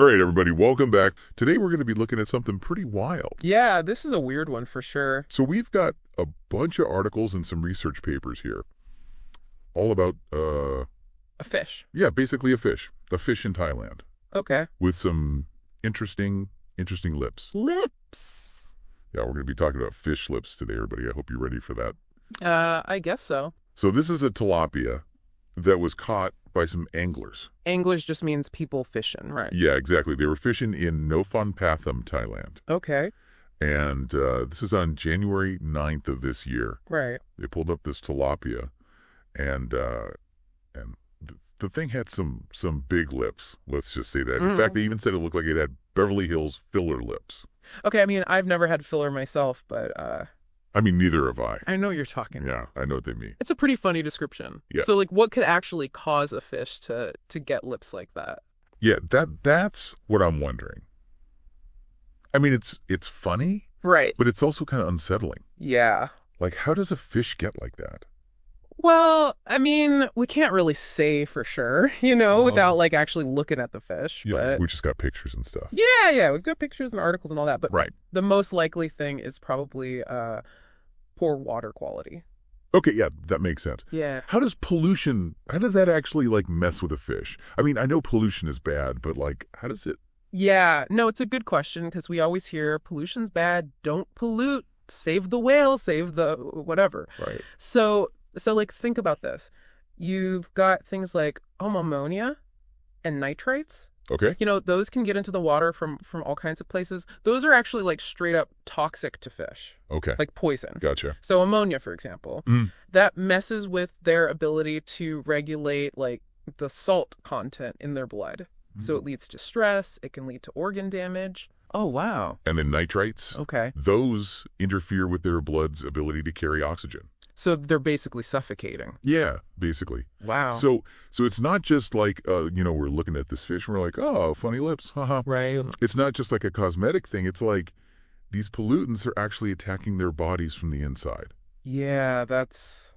All right, everybody, welcome back. Today we're going to be looking at something pretty wild. Yeah, this is a weird one for sure. So we've got a bunch of articles and some research papers here, all about, A fish. yeah, basically a fish in Thailand, Okay. with some interesting lips. Lips. Yeah, we're going to be talking about fish lips today, everybody. I hope you're ready for that. I guess so. So this is a tilapia that was caught by some anglers. Anglers just means people fishing, right? Yeah, exactly. They were fishing in Pathum, Thailand. Okay. And this is on January 9th of this year. Right. They pulled up this tilapia, and the thing had some big lips. Let's just say that. In fact, they even said it looked like it had Beverly Hills filler lips. Okay, I mean, I've never had filler myself, but I mean, neither have I. I know what you're talking Yeah, I know what they mean. It's a pretty funny description. Yeah. So, like, what could actually cause a fish to get lips like that? Yeah, that's what I'm wondering. I mean, it's funny, Right. but it's also kind of unsettling. Yeah. Like, how does a fish get like that? Well, I mean, we can't really say for sure, without like actually looking at the fish. Yeah, But we just got pictures and stuff. yeah, we've got pictures and articles and all that. But Right. the most likely thing is probably poor water quality. Okay, yeah, that makes sense. Yeah. How does that actually, like, mess with a fish? I mean, I know pollution is bad, but, like, how does it... Yeah. No, it's a good question because we always hear pollution's bad. Don't pollute. Save the whale. Save the whatever. Right. So like, think about this. You've got things like ammonia and nitrates. Okay. Those can get into the water from all kinds of places. Those are actually like straight up toxic to fish, Okay. like poison. Gotcha. So ammonia, for example, that messes with their ability to regulate like the salt content in their blood. So it leads to stress. It can lead to organ damage. Oh, wow. And then nitrates, Okay. those interfere with their blood's ability to carry oxygen. So they're basically suffocating. Yeah, basically. Wow. So it's not just like, we're looking at this fish and we're like, oh, funny lips, haha. Right. It's not just like a cosmetic thing. It's like these pollutants are actually attacking their bodies from the inside. Yeah, that's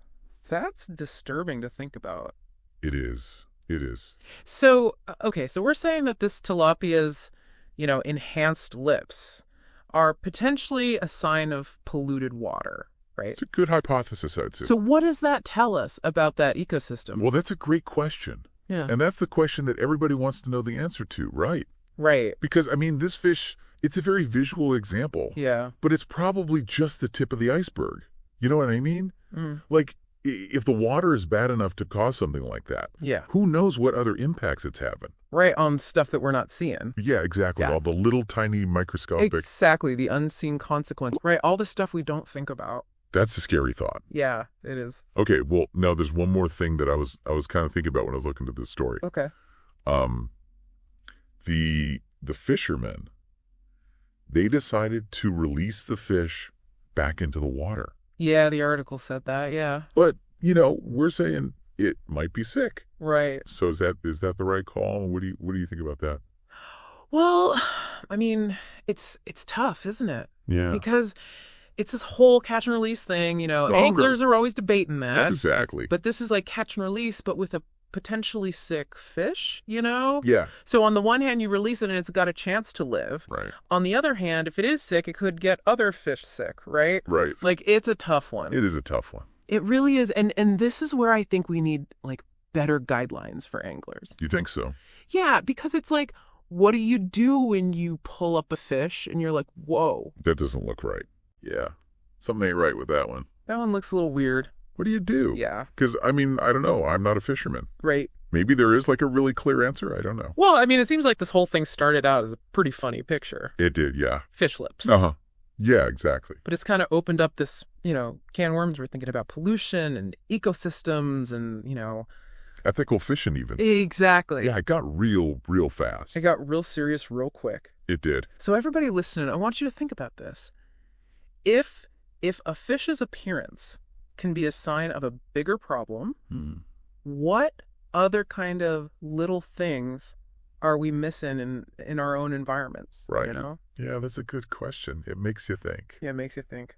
disturbing to think about. It is. It is. So, okay, so we're saying that this tilapia's, enhanced lips are potentially a sign of polluted water, right? It's a good hypothesis, I'd say. So what does that tell us about that ecosystem? Well, that's a great question. Yeah. And that's the question that everybody wants to know the answer to, right? Right. Because, I mean, this fish, it's a very visual example. Yeah. But it's probably just the tip of the iceberg. You know what I mean? Like, if the water is bad enough to cause something like that, Yeah. who knows what other impacts it's having? Right, on stuff that we're not seeing. Yeah, exactly. Yeah. All the little tiny microscopic... Exactly, the unseen consequence. Right, all the stuff we don't think about. That's a scary thought. Yeah, it is. Okay, well, now there's one more thing that I was kind of thinking about when I was looking at this story. Okay. The fishermen, they decided to release the fish back into the water. Yeah, the article said that, yeah. But, we're saying it might be sick. Right. So is that the right call? What do you think about that? Well, I mean, it's tough, isn't it? Yeah. Because it's this whole catch and release thing, anglers are always debating that. Exactly. But this is like catch and release, but with a potentially sick fish, Yeah. So on the one hand, you release it and it's got a chance to live. Right. On the other hand, if it is sick, it could get other fish sick, right? Right. Like, it's a tough one. It is a tough one. It really is. And this is where I think we need, like, better guidelines for anglers. You think so? Yeah, because it's like, what do you do when you pull up a fish and you're like, whoa, That doesn't look right. Yeah. Something ain't right with that one. that one looks a little weird. What do you do? Yeah. Because, I mean, I don't know. I'm not a fisherman. Right. Maybe there is like a really clear answer. I don't know. Well, I mean, it seems like this whole thing started out as a pretty funny picture. It did, yeah. Fish lips. Uh-huh. Yeah, exactly. But it's kind of opened up this, can of worms. We're thinking about pollution and ecosystems and, Ethical fishing even. Exactly. Yeah, it got real fast. It got real serious real quick. It did. So everybody listening, I want you to think about this. If a fish's appearance can be a sign of a bigger problem, what other kind of little things are we missing in our own environments? Right. Yeah, that's a good question. It makes you think. Yeah, it makes you think.